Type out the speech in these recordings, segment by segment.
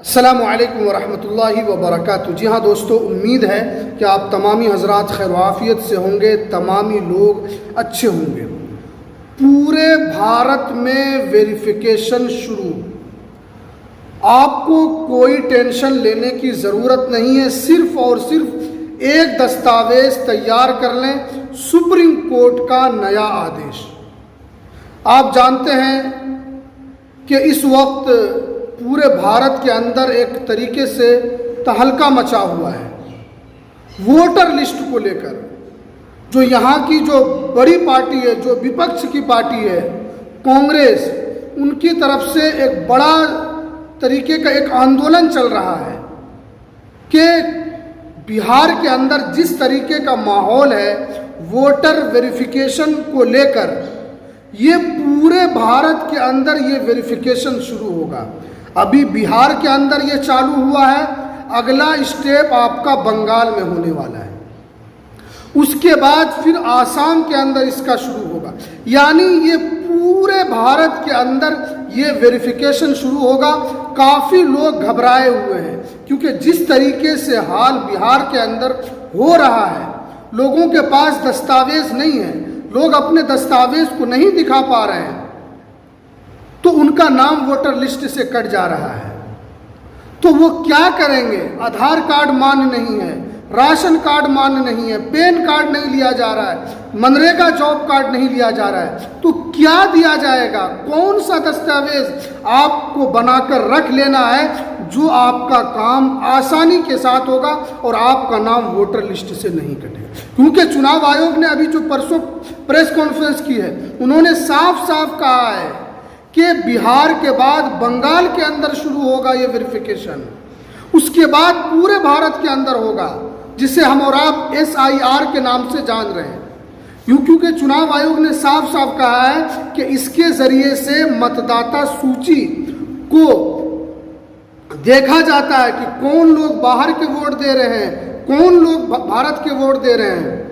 अस्सलामुअलैकुम वरहमतुल्लाहि वबरकातुहू। जी हाँ दोस्तों, उम्मीद है कि आप तमामी हजरात खैर आफियत से होंगे, तमामी लोग अच्छे होंगे। पूरे भारत में वेरिफिकेशन शुरू, आपको कोई टेंशन लेने की ज़रूरत नहीं है। सिर्फ और सिर्फ एक दस्तावेज़ तैयार कर लें, सुप्रीम कोर्ट का नया आदेश। आप जानते हैं कि इस वक्त पूरे भारत के अंदर एक तरीके से तहलका मचा हुआ है वोटर लिस्ट को लेकर। जो यहाँ की जो बड़ी पार्टी है, जो विपक्ष की पार्टी है कांग्रेस, उनकी तरफ से एक बड़ा तरीके का एक आंदोलन चल रहा है कि बिहार के अंदर जिस तरीके का माहौल है वोटर वेरिफिकेशन को लेकर, ये पूरे भारत के अंदर ये वेरिफिकेशन शुरू होगा। अभी बिहार के अंदर ये चालू हुआ है, अगला स्टेप आपका बंगाल में होने वाला है, उसके बाद फिर आसाम के अंदर इसका शुरू होगा। यानी ये पूरे भारत के अंदर ये वेरिफिकेशन शुरू होगा। काफ़ी लोग घबराए हुए हैं क्योंकि जिस तरीके से हाल बिहार के अंदर हो रहा है, लोगों के पास दस्तावेज नहीं है, लोग अपने दस्तावेज को नहीं दिखा पा रहे हैं, तो उनका नाम वोटर लिस्ट से कट जा रहा है। तो वो क्या करेंगे? आधार कार्ड मान्य नहीं है, राशन कार्ड मान्य नहीं है, पैन कार्ड नहीं लिया जा रहा है, मनरेगा जॉब कार्ड नहीं लिया जा रहा है, तो क्या दिया जाएगा? कौन सा दस्तावेज आपको बनाकर रख लेना है जो आपका काम आसानी के साथ होगा और आपका नाम वोटर लिस्ट से नहीं कटेगा? क्योंकि चुनाव आयोग ने अभी जो परसों प्रेस कॉन्फ्रेंस की है, उन्होंने साफ साफ कहा है कि बिहार के बाद बंगाल के अंदर शुरू होगा ये वेरिफिकेशन, उसके बाद पूरे भारत के अंदर होगा, जिसे हम और आप SIR के नाम से जान रहे हैं। क्योंकि चुनाव आयोग ने साफ साफ कहा है कि इसके जरिए से मतदाता सूची को देखा जाता है कि कौन लोग बाहर के वोट दे रहे हैं, कौन लोग भारत के वोट दे रहे हैं।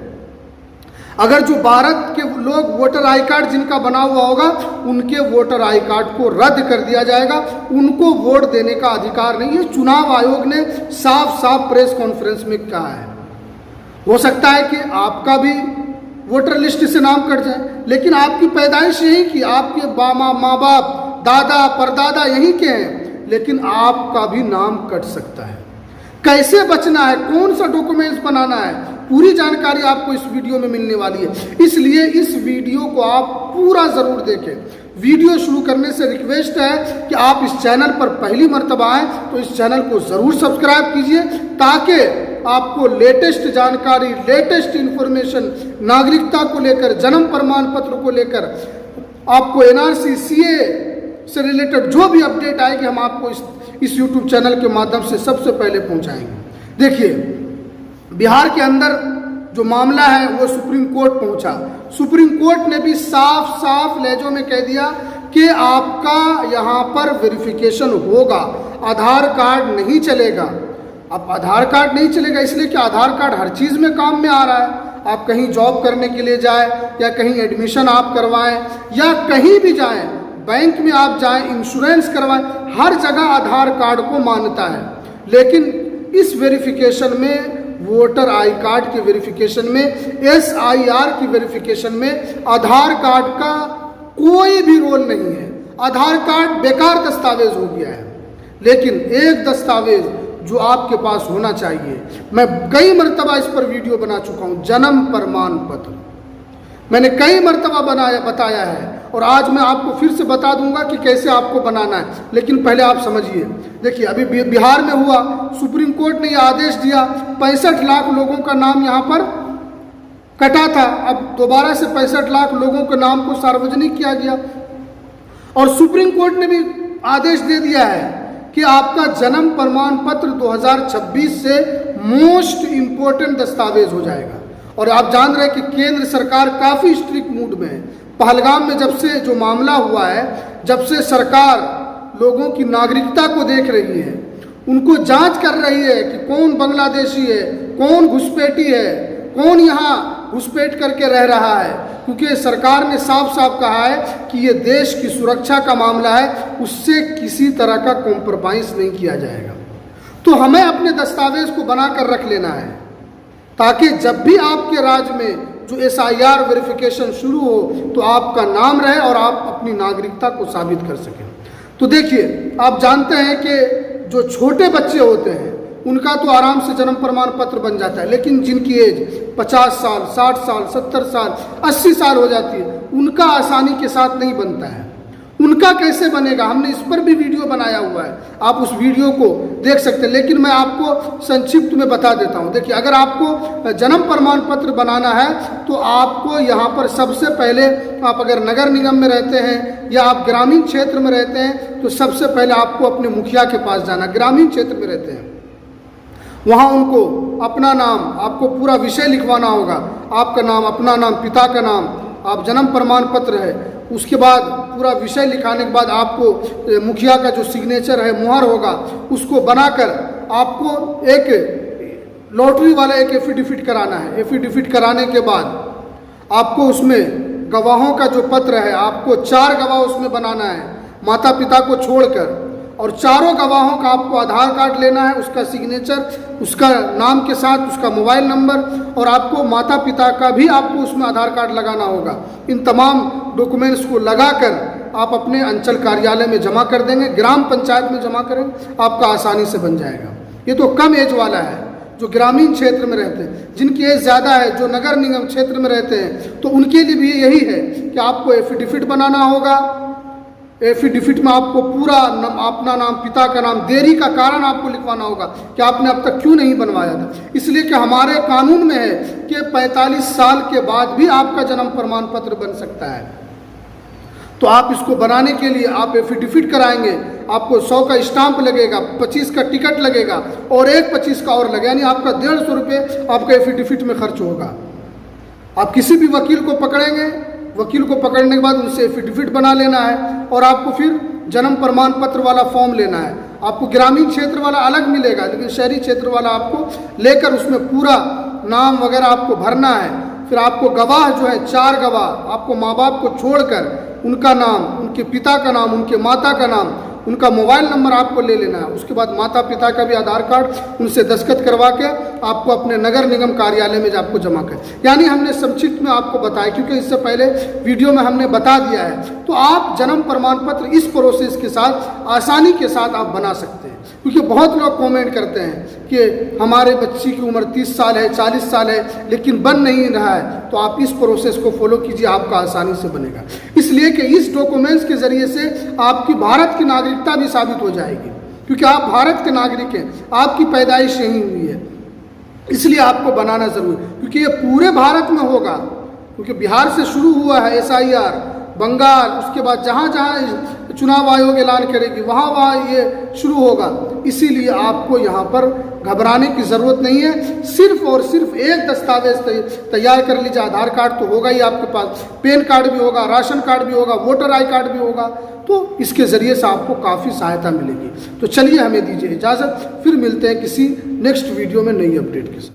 अगर जो भारत के लोग वोटर आई कार्ड जिनका बना हुआ होगा, उनके वोटर आई कार्ड को रद्द कर दिया जाएगा, उनको वोट देने का अधिकार नहीं है। चुनाव आयोग ने साफ साफ प्रेस कॉन्फ्रेंस में कहा है। हो सकता है कि आपका भी वोटर लिस्ट से नाम कट जाए, लेकिन आपकी पैदाइश यहीं की, आपके माँ बाप दादा परदादा यहीं के हैं, लेकिन आपका भी नाम कट सकता है। कैसे बचना है, कौन सा डॉक्यूमेंट्स बनाना है, पूरी जानकारी आपको इस वीडियो में मिलने वाली है। इसलिए इस वीडियो को आप पूरा ज़रूर देखें। वीडियो शुरू करने से रिक्वेस्ट है कि आप इस चैनल पर पहली मर्तबा आएँ तो इस चैनल को ज़रूर सब्सक्राइब कीजिए, ताकि आपको लेटेस्ट जानकारी, लेटेस्ट इन्फॉर्मेशन, नागरिकता को लेकर, जन्म प्रमाण पत्र को लेकर, आपको NRC CA से रिलेटेड जो भी अपडेट आएगी, हम आपको इस YouTube चैनल के माध्यम से सबसे पहले पहुंचाएंगे। देखिए, बिहार के अंदर जो मामला है वो सुप्रीम कोर्ट पहुंचा। सुप्रीम कोर्ट ने भी साफ साफ लहजों में कह दिया कि आपका यहाँ पर वेरिफिकेशन होगा, आधार कार्ड नहीं चलेगा। अब आधार कार्ड नहीं चलेगा इसलिए कि आधार कार्ड हर चीज़ में काम में आ रहा है। आप कहीं जॉब करने के लिए जाए, या कहीं एडमिशन आप करवाएं, या कहीं भी जाएं, बैंक में आप जाएं, इंश्योरेंस करवाएं, हर जगह आधार कार्ड को मान्यता है। लेकिन इस वेरिफिकेशन में, वोटर आई कार्ड के वेरिफिकेशन में, SIR की वेरिफिकेशन में आधार कार्ड का कोई भी रोल नहीं है। आधार कार्ड बेकार दस्तावेज हो गया है। लेकिन एक दस्तावेज जो आपके पास होना चाहिए, मैं कई मरतबा इस पर वीडियो बना चुका हूँ, जन्म प्रमाण पत्र मैंने कई मरतबा बताया है, और आज मैं आपको फिर से बता दूंगा कि कैसे आपको बनाना है। लेकिन पहले आप समझिए। देखिए, अभी बिहार में हुआ, सुप्रीम कोर्ट ने यह आदेश दिया, 65 लाख लोगों का नाम यहाँ पर कटा था, अब दोबारा से 65 लाख लोगों के नाम को सार्वजनिक किया गया, और सुप्रीम कोर्ट ने भी आदेश दे दिया है कि आपका जन्म प्रमाण पत्र 2026 से मोस्ट इम्पोर्टेंट दस्तावेज हो जाएगा। और आप जान रहे हैं कि केंद्र सरकार काफ़ी स्ट्रिक्ट मूड में है। पहलगाम में जब से जो मामला हुआ है, जब से सरकार लोगों की नागरिकता को देख रही है, उनको जांच कर रही है कि कौन बांग्लादेशी है, कौन घुसपैठी है, कौन यहाँ घुसपैठ करके रह रहा है, क्योंकि सरकार ने साफ साफ कहा है कि ये देश की सुरक्षा का मामला है, उससे किसी तरह का कॉम्प्रोमाइज़ नहीं किया जाएगा। तो हमें अपने दस्तावेज को बनाकर रख लेना है, ताकि जब भी आपके राज्य में जो SIR वेरिफिकेशन शुरू हो तो आपका नाम रहे और आप अपनी नागरिकता को साबित कर सकें। तो देखिए, आप जानते हैं कि जो छोटे बच्चे होते हैं उनका तो आराम से जन्म प्रमाण पत्र बन जाता है, लेकिन जिनकी एज 50 साल, 60 साल, 70 साल, 80 साल हो जाती है, उनका आसानी के साथ नहीं बनता है। उनका कैसे बनेगा, हमने इस पर भी वीडियो बनाया हुआ है, आप उस वीडियो को देख सकते हैं, लेकिन मैं आपको संक्षिप्त में बता देता हूं। देखिए, अगर आपको जन्म प्रमाण पत्र बनाना है तो आपको यहाँ पर सबसे पहले, आप अगर नगर निगम में रहते हैं या आप ग्रामीण क्षेत्र में रहते हैं तो सबसे पहले आपको अपने मुखिया के पास जाना। ग्रामीण क्षेत्र में रहते हैं वहाँ उनको अपना नाम, आपको पूरा विषय लिखवाना होगा, आपका नाम, अपना नाम, पिता का नाम, आप जन्म प्रमाण पत्र है, उसके बाद पूरा विषय लिखाने के बाद आपको मुखिया का जो सिग्नेचर है, मुहर होगा, उसको बनाकर आपको एक लॉटरी वाला एक एफिडेविट कराना है। एफिडेविट कराने के बाद आपको उसमें गवाहों का जो पत्र है, आपको 4 गवाह उसमें बनाना है माता पिता को छोड़कर, और चारों गवाहों का आपको आधार कार्ड लेना है, उसका सिग्नेचर, उसका नाम के साथ उसका मोबाइल नंबर, और आपको माता पिता का भी आपको उसमें आधार कार्ड लगाना होगा। इन तमाम डॉक्यूमेंट्स को लगाकर आप अपने अंचल कार्यालय में जमा कर देंगे, ग्राम पंचायत में जमा करेंगे, आपका आसानी से बन जाएगा। ये तो कम एज वाला है, जो ग्रामीण क्षेत्र में रहते हैं। जिनकी एज ज़्यादा है, जो नगर निगम क्षेत्र में रहते हैं, तो उनके लिए भी यही है कि आपको एफिडेविट बनाना होगा। एफिडेविट में आपको पूरा अपना नाम, पिता का नाम, देरी का कारण आपको लिखवाना होगा कि आपने अब तक क्यों नहीं बनवाया था। इसलिए कि हमारे कानून में है कि 45 साल के बाद भी आपका जन्म प्रमाण पत्र बन सकता है। तो आप इसको बनाने के लिए आप एफिडेविट कराएंगे, आपको 100 का स्टाम्प लगेगा, 25 का टिकट लगेगा और एक 25 का और लगेगा, यानी आपका 150 रुपये आपका एफिडेविट में खर्च होगा। आप किसी भी वकील को पकड़ेंगे, वकील को पकड़ने के बाद उनसे एफिडेविट बना लेना है और आपको फिर जन्म प्रमाण पत्र वाला फॉर्म लेना है। आपको ग्रामीण क्षेत्र वाला अलग मिलेगा, लेकिन शहरी क्षेत्र वाला आपको लेकर उसमें पूरा नाम वगैरह आपको भरना है। फिर आपको गवाह जो है, 4 गवाह आपको माँ बाप को छोड़कर उनका नाम, उनके पिता का नाम, उनके माता का नाम, उनका मोबाइल नंबर आपको ले लेना है। उसके बाद माता पिता का भी आधार कार्ड उनसे दस्तखत करवा के आपको अपने नगर निगम कार्यालय में आपको जमा कर, यानी हमने संक्षिप्त में आपको बताया, क्योंकि इससे पहले वीडियो में हमने बता दिया है। तो आप जन्म प्रमाण पत्र इस प्रोसेस के साथ आसानी के साथ आप बना सकते हैं। क्योंकि बहुत लोग कमेंट करते हैं कि हमारे बच्ची की उम्र 30 साल है, 40 साल है, लेकिन बन नहीं रहा है। तो आप इस प्रोसेस को फॉलो कीजिए, आपका आसानी से बनेगा। इसलिए कि इस डॉक्यूमेंट्स के जरिए से आपकी भारत की नागरिकता भी साबित हो जाएगी, क्योंकि आप भारत के नागरिक हैं, आपकी पैदाइश यहीं हुई है। इसलिए आपको बनाना जरूरी, क्योंकि ये पूरे भारत में होगा, क्योंकि बिहार से शुरू हुआ है SIR, बंगाल, उसके बाद जहाँ जहाँ चुनाव आयोग ऐलान करेगी वहाँ वहाँ ये शुरू होगा। इसीलिए आपको यहाँ पर घबराने की ज़रूरत नहीं है। सिर्फ और सिर्फ एक दस्तावेज तैयार कर लीजिए। आधार कार्ड तो होगा ही आपके पास, पैन कार्ड भी होगा, राशन कार्ड भी होगा, वोटर आई कार्ड भी होगा, तो इसके ज़रिए से आपको काफ़ी सहायता मिलेगी। तो चलिए, हमें दीजिए इजाज़त, फिर मिलते हैं किसी नेक्स्ट वीडियो में नई अपडेट के साथ।